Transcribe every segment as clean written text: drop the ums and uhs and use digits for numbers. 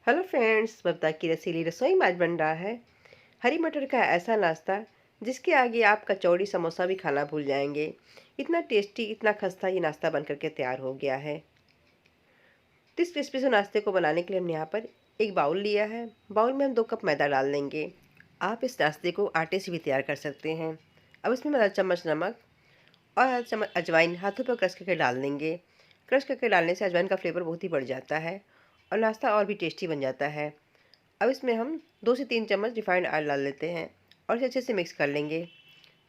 Hello friends, बबता की रसीली रसोई में आज बन रहा है हरी मटर का ऐसा नाश्ता जिसके आगे आप कचौड़ी समोसा भी खाना भूल जाएंगे। इतना टेस्टी, इतना खस्ता ये नाश्ता बन करके तैयार हो गया है। तो इस क्रिस्पी से नाश्ते को बनाने के लिए हमने यहाँ पर एक बाउल लिया है। बाउल में हम 2 कप मैदा डाल देंगे। आप इस नाश्ते को आटे से भी तैयार कर सकते हैं। अब इसमें आधा चम्मच नमक और आधा चम्मच अजवाइन हाथों पर क्रश करके डाल देंगे। क्रश करके डालने से अजवाइन का फ्लेवर बहुत ही बढ़ जाता है और नाश्ता और भी टेस्टी बन जाता है। अब इसमें हम 2 से 3 चम्मच रिफाइंड ऑयल डाल लेते हैं और इसे अच्छे से मिक्स कर लेंगे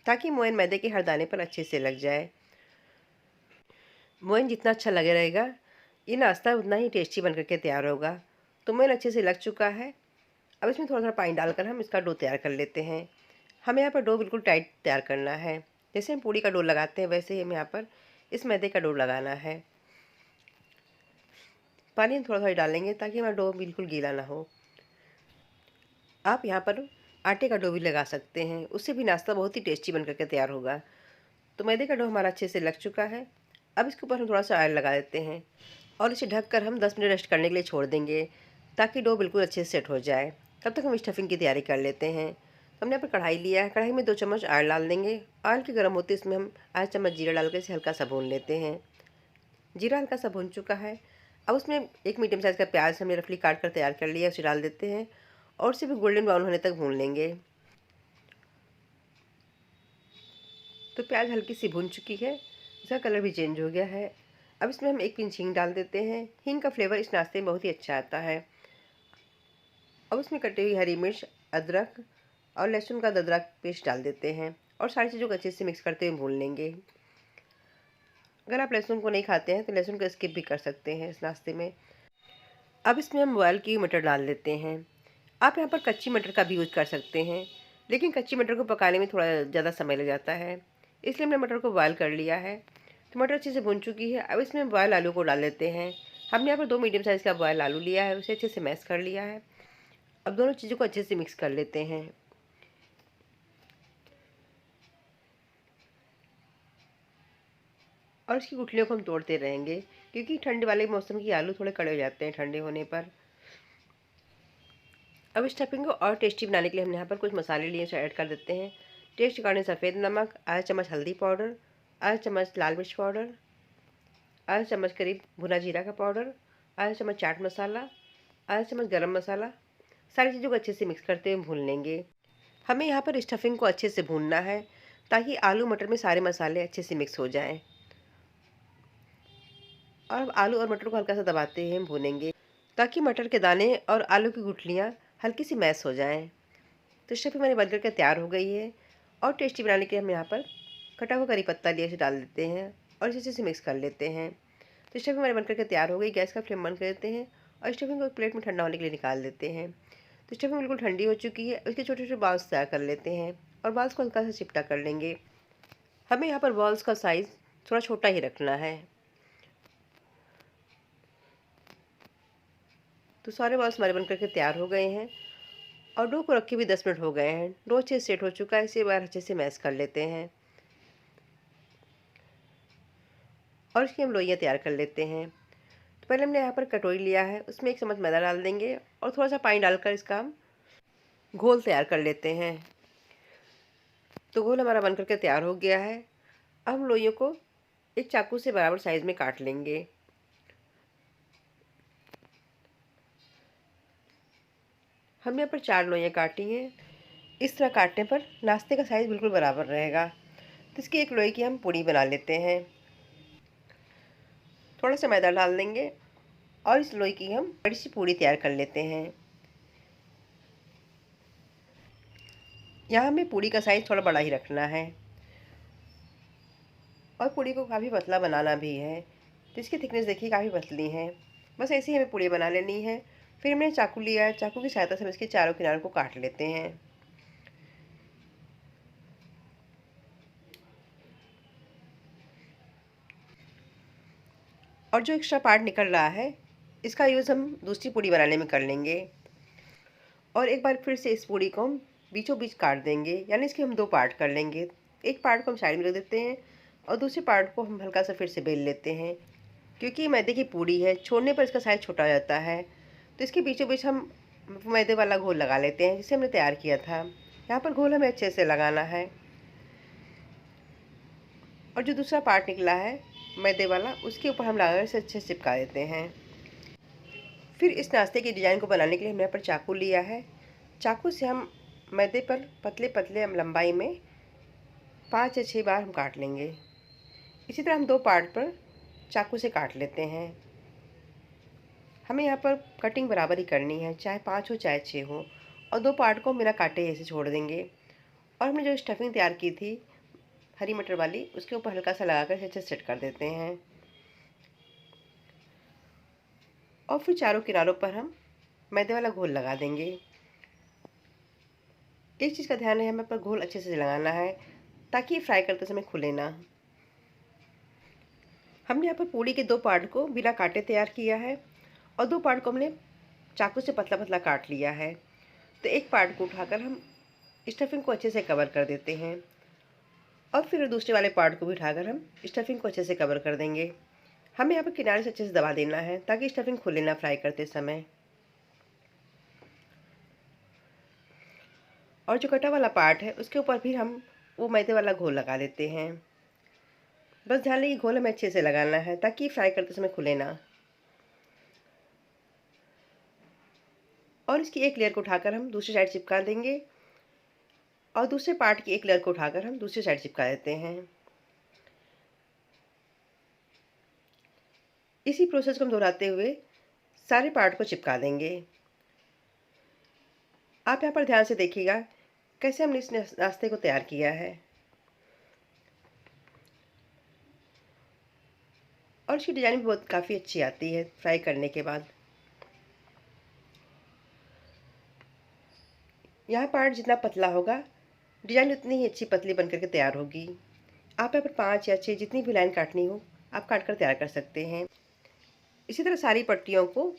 ताकि मोयन मैदे के हर दाने पर अच्छे से लग जाए। मोयन जितना अच्छा लगे रहेगा, ये नाश्ता उतना ही टेस्टी बन करके तैयार होगा। तो मोयन अच्छे से लग चुका है। अब इसमें थोड़ा थोड़ा पानी डालकर हम इसका डो तैयार कर लेते हैं। हमें यहाँ पर डो बिल्कुल टाइट तैयार करना है। जैसे हम पूड़ी का डो लगाते हैं वैसे ही हमें यहाँ पर इस मैदे का डो लगाना है। पानी हम थोड़ा थोड़ा डालेंगे ताकि हमारा डो बिल्कुल गीला ना हो। आप यहाँ पर आटे का डो भी लगा सकते हैं, उससे भी नाश्ता बहुत ही टेस्टी बन करके तैयार होगा। तो मैदे का डो हमारा अच्छे से लग चुका है। अब इसके ऊपर हम थोड़ा सा ऑयल लगा देते हैं और इसे ढककर हम 10 मिनट रेस्ट करने के लिए छोड़ देंगे ताकि डो बिल्कुल अच्छे से सेट हो जाए। तब तक हम स्टफिंग की तैयारी कर लेते हैं। तो हमने यहाँ पर कढ़ाई लिया है। कढ़ाई में 2 चम्मच ऑयल डाल देंगे। ऑयल की गर्म होती है इसमें हम आधा चम्मच जीरा डाल कर इसे हल्का सा भून लेते हैं। जीरा हल्का सा भून चुका है। अब उसमें एक मीडियम साइज़ का प्याज हमने रफली काट कर तैयार कर लिया, उसे डाल देते हैं और उसे भी गोल्डन ब्राउन होने तक भून लेंगे। तो प्याज हल्की सी भून चुकी है, इसका कलर भी चेंज हो गया है। अब इसमें हम 1 पिंच हींग डाल देते हैं। हींग का फ्लेवर इस नाश्ते में बहुत ही अच्छा आता है। अब उसमें कटी हुई हरी मिर्च, अदरक और लहसुन का दरदरा पेस्ट डाल देते हैं और सारी चीज़ों को अच्छे से मिक्स करते हुए भून लेंगे। अगर आप लहसुन को नहीं खाते हैं तो लहसुन को स्किप भी कर सकते हैं इस नाश्ते में। अब इसमें हम बॉयल की हुई मटर डाल देते हैं। आप यहाँ पर कच्ची मटर का भी यूज़ कर सकते हैं, लेकिन कच्ची मटर को पकाने में थोड़ा ज़्यादा समय लग जाता है, इसलिए हमने मटर को बॉयल कर लिया है। तो मटर अच्छे से भुन चुकी है। अब इसमें बॉयल आलू को डाल देते हैं। हमने यहाँ पर 2 मीडियम साइज़ का बॉयल आलू लिया है, उसे अच्छे से मैश कर लिया है। अब दोनों चीज़ों को अच्छे से मिक्स कर लेते हैं और इसकी गुठलियों को हम तोड़ते रहेंगे क्योंकि ठंड वाले मौसम की आलू थोड़े कड़े हो जाते हैं ठंडे होने पर। अब इस स्टफिंग को और टेस्टी बनाने के लिए हमने यहाँ पर कुछ मसाले लिए, उसे ऐड कर देते हैं। टेस्ट अकॉर्डिंग सफ़ेद नमक, आधा चम्मच हल्दी पाउडर, आधा चम्मच लाल मिर्च पाउडर, आधा चम्मच करीब भुना जीरा का पाउडर, आधा चम्मच चाट मसाला, आधा चम्मच गरम मसाला। सारी चीज़ों को अच्छे से मिक्स करते हुए भून लेंगे। हमें यहाँ पर स्टफिंग को अच्छे से भूनना है ताकि आलू मटर में सारे मसाले अच्छे से मिक्स हो जाएं। और अब आलू और मटर को हल्का सा दबाते हुए हम भूनेंगे ताकि मटर के दाने और आलू की गुठलियाँ हल्की सी मैश हो जाएं। तो स्टफिंग हमारी बन करके तैयार हो गई है और टेस्टी बनाने के लिए हम यहाँ पर कटा हुआ करी पत्ता लिए, इसे डाल देते हैं और इसे अच्छे से मिक्स कर लेते हैं। तो स्टफिंग हमारी बन करके तैयार हो गई। गैस का फ्लेम बंद कर देते हैं और स्टफिंग को एक प्लेट में ठंडा होने के लिए निकाल देते हैं। तो स्टफिंग बिल्कुल ठंडी हो चुकी है। उसके छोटे छोटे बॉल्स तैयार कर लेते हैं और बॉल्स को हल्का सा चिपटा कर लेंगे। हमें यहाँ पर बॉल्स का साइज़ थोड़ा छोटा ही रखना है। तो सारे बॉल्स हमारे बन करके तैयार हो गए हैं और डो को रखे भी 10 मिनट हो गए हैं। डो अच्छे से सेट हो चुका है, इसे बार अच्छे से मैश कर लेते हैं और इसकी हम लोइयाँ तैयार कर लेते हैं। तो पहले हमने यहाँ पर कटोरी लिया है, उसमें 1 चम्मच मैदा डाल देंगे और थोड़ा सा पानी डालकर इसका हम घोल तैयार कर लेते हैं। तो घोल हमारा बन करके तैयार हो गया है। अब हम लोइयों को एक चाकू से बराबर साइज़ में काट लेंगे। हमने यहाँ पर 4 लोइयाँ काटी हैं। इस तरह काटने पर नाश्ते का साइज़ बिल्कुल बराबर रहेगा। तो इसकी एक लोई की हम पूड़ी बना लेते हैं। थोड़ा सा मैदा डाल देंगे और इस लोई की हम बड़ी सी पूड़ी तैयार कर लेते हैं। यहाँ हमें पूड़ी का साइज़ थोड़ा बड़ा ही रखना है और पूड़ी को काफ़ी पतला बनाना भी है। तो इसकी थिकनेस देखिए काफ़ी पतली है। बस ऐसे ही हमें पूड़ी बना लेनी है। फिर हमने चाकू लिया है, चाकू की सहायता से हम इसके चारों किनारों को काट लेते हैं। और जो एक्स्ट्रा पार्ट निकल रहा है इसका यूज़ हम दूसरी पूड़ी बनाने में कर लेंगे। और एक बार फिर से इस पूड़ी को हम बीचों बीच काट देंगे, यानी इसके हम 2 पार्ट कर लेंगे। एक पार्ट को हम साइड में रख देते हैं और दूसरे पार्ट को हम हल्का सा फिर से बेल लेते हैं। क्योंकि ये मैदे की पूड़ी है, छोड़ने पर इसका साइज़ छोटा हो जाता है, तो इसके बीचों बीच हम मैदे वाला घोल लगा लेते हैं जिसे हमने तैयार किया था। यहाँ पर घोल हमें अच्छे से लगाना है और जो दूसरा पार्ट निकला है मैदे वाला उसके ऊपर हम लगाकर इसे अच्छे से चिपका देते हैं। फिर इस नाश्ते की डिज़ाइन को बनाने के लिए हमने यहाँ पर चाकू लिया है। चाकू से हम मैदे पर पतले पतले लंबाई में 5 या 6 बार हम काट लेंगे। इसी तरह हम 2 पार्ट पर चाकू से काट लेते हैं। हमें यहाँ पर कटिंग बराबर ही करनी है, चाहे 5 हो चाहे 6 हो, और 2 पार्ट को बिना काटे ऐसे छोड़ देंगे। और हमने जो स्टफिंग तैयार की थी हरी मटर वाली उसके ऊपर हल्का सा लगाकर इसे अच्छे से सेट कर देते हैं। और फिर चारों किनारों पर हम मैदे वाला घोल लगा देंगे। एक चीज़ का ध्यान है, हमें पर घोल अच्छे से लगाना है ताकि फ्राई करते समय खुले ना। हमने यहाँ पर पूड़ी के 2 पार्ट को बिना काटे तैयार किया है और 2 पार्ट को हमने चाकू से पतला पतला काट लिया है। तो एक पार्ट को उठाकर हम स्टफिंग को अच्छे से कवर कर देते हैं और फिर दूसरे वाले पार्ट को भी उठाकर हम स्टफिंग को अच्छे से कवर कर देंगे। हमें यहाँ पर किनारे से अच्छे से दबा देना है ताकि स्टफिंग खुले ना फ्राई करते समय। और जो कटा वाला पार्ट है उसके ऊपर भी हम वो मैदे वाला घोल लगा देते हैं। बस ध्यान रखिए घोल हमें अच्छे से लगाना है ताकि फ्राई करते समय खुले ना। और इसकी एक लेयर को उठाकर हम दूसरी साइड चिपका देंगे और दूसरे पार्ट की एक लेयर को उठाकर हम दूसरी साइड चिपका देते हैं। इसी प्रोसेस को हम दोहराते हुए सारे पार्ट को चिपका देंगे। आप यहाँ पर ध्यान से देखिएगा कैसे हमने इस नाश्ते को तैयार किया है और इसकी डिज़ाइन भी बहुत काफ़ी अच्छी आती है फ्राई करने के बाद। यहाँ पार्ट जितना पतला होगा डिज़ाइन उतनी ही अच्छी पतली बनकर के तैयार होगी। आप यहाँ पर 5 या 6 जितनी भी लाइन काटनी हो आप काट कर तैयार कर सकते हैं। इसी तरह सारी पट्टियों को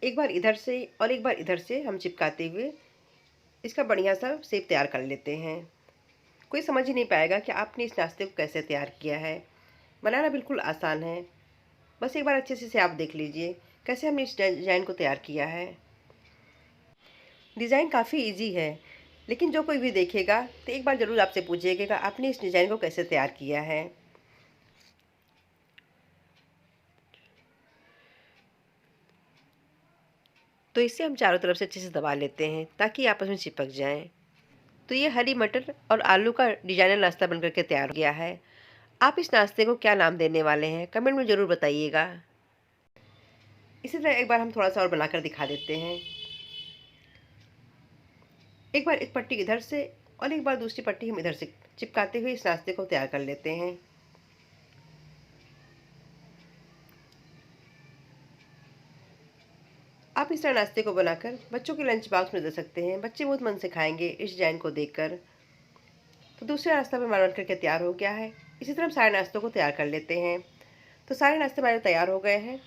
एक बार इधर से और एक बार इधर से हम चिपकाते हुए इसका बढ़िया सा शेप तैयार कर लेते हैं। कोई समझ ही नहीं पाएगा कि आपने इस नाश्ते को कैसे तैयार किया है। बनाना बिल्कुल आसान है, बस एक बार अच्छे से आप देख लीजिए कैसे हमने इस डिज़ाइन को तैयार किया है। डिज़ाइन काफ़ी इजी है, लेकिन जो कोई भी देखेगा तो एक बार ज़रूर आपसे पूछिएगा कि आपने इस डिज़ाइन को कैसे तैयार किया है। तो इसे हम चारों तरफ से अच्छे से दबा लेते हैं ताकि आपस में चिपक जाएं। तो ये हरी मटर और आलू का डिजाइनर नाश्ता बनकर के तैयार हो गया है। आप इस नाश्ते को क्या नाम देने वाले हैं कमेंट में ज़रूर बताइएगा। इसी तरह एक बार हम थोड़ा सा और बनाकर दिखा देते हैं। एक बार एक पट्टी इधर से और एक बार दूसरी पट्टी हम इधर से चिपकाते हुए इस नाश्ते को तैयार कर लेते हैं। आप इस तरह नाश्ते को बनाकर बच्चों के लंच बॉक्स में दे सकते हैं। बच्चे बहुत मन से खाएंगे इस डिज़ाइन को देखकर। तो दूसरा नाश्ता भी हमारा बन करके तैयार हो गया है। इसी तरह हम सारे नाश्तों को तैयार कर लेते हैं। तो सारे नाश्ते हमारे तैयार हो गए हैं।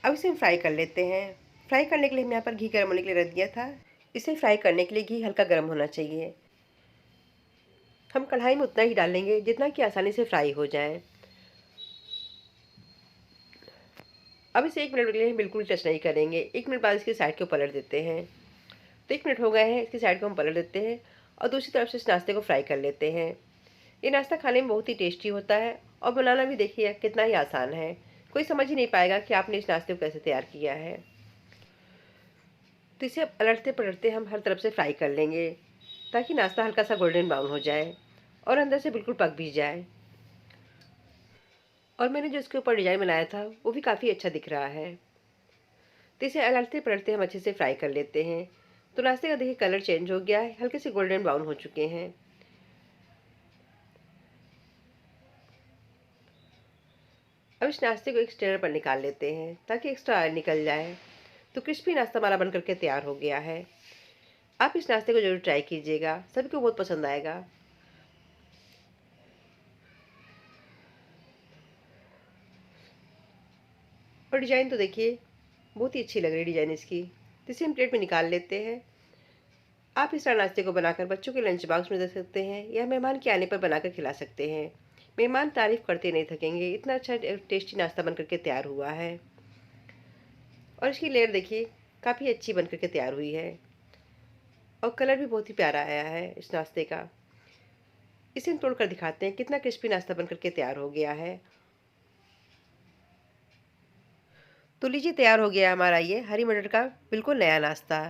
अब इसे हम फ्राई कर लेते हैं। फ्राई करने के लिए हमने यहाँ पर घी गर्म होने के लिए रख दिया था। इसे फ्राई करने के लिए घी हल्का गर्म होना चाहिए। हम कढ़ाई में उतना ही डालेंगे जितना कि आसानी से फ्राई हो जाए। अब इसे 1 मिनट के लिए हम बिल्कुल टच नहीं करेंगे। 1 मिनट बाद इसकी साइड को पलट देते हैं। तो 1 मिनट हो गए हैं, इसकी साइड को हम पलट देते हैं और दूसरी तरफ से इस नाश्ते को फ्राई कर लेते हैं। ये नाश्ता खाने में बहुत ही टेस्टी होता है और बनाना भी देखिए कितना ही आसान है। कोई समझ ही नहीं पाएगा कि आपने इस नाश्ते को कैसे तैयार किया है। तो इसे पलटते पलटते हम हर तरफ से फ्राई कर लेंगे ताकि नाश्ता हल्का सा गोल्डन ब्राउन हो जाए और अंदर से बिल्कुल पक भी जाए। और मैंने जो इसके ऊपर डिज़ाइन बनाया था वो भी काफ़ी अच्छा दिख रहा है। तो इसे पलटते पलटते हम अच्छे से फ्राई कर लेते हैं। तो नाश्ते का देखिए कलर चेंज हो गया है, हल्के से गोल्डन ब्राउन हो चुके हैं। अब इस नाश्ते को एक स्ट्रेनर पर निकाल लेते हैं ताकि एक्स्ट्रा ऑयल निकल जाए। तो क्रिस्पी नाश्ता हमारा बन करके तैयार हो गया है। आप इस नाश्ते को ज़रूर ट्राई कीजिएगा, सभी को बहुत पसंद आएगा। और डिज़ाइन तो देखिए बहुत ही अच्छी लग रही है डिज़ाइन इसकी। तो इसे हम प्लेट में निकाल लेते हैं। आप इस तरह नाश्ते को बनाकर बच्चों के लंच बॉक्स में दे सकते हैं या मेहमान के आने पर बनाकर खिला सकते हैं। मेहमान तारीफ़ करते नहीं थकेंगे, इतना अच्छा टेस्टी नाश्ता बन करके तैयार हुआ है। और इसकी लेयर देखिए काफ़ी अच्छी बन कर के तैयार हुई है और कलर भी बहुत ही प्यारा आया है इस नाश्ते का। इसे हम तोड़कर दिखाते हैं कितना क्रिस्पी नाश्ता बन कर के तैयार हो गया है। तो लीजिए, तैयार हो गया हमारा ये हरी मटर का बिल्कुल नया नाश्ता।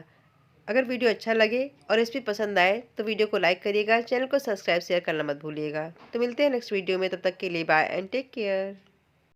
अगर वीडियो अच्छा लगे और रेसिपी पसंद आए तो वीडियो को लाइक करिएगा, चैनल को सब्सक्राइब शेयर करना मत भूलिएगा। तो मिलते हैं नेक्स्ट वीडियो में, तब तक के लिए बाय एंड टेक केयर।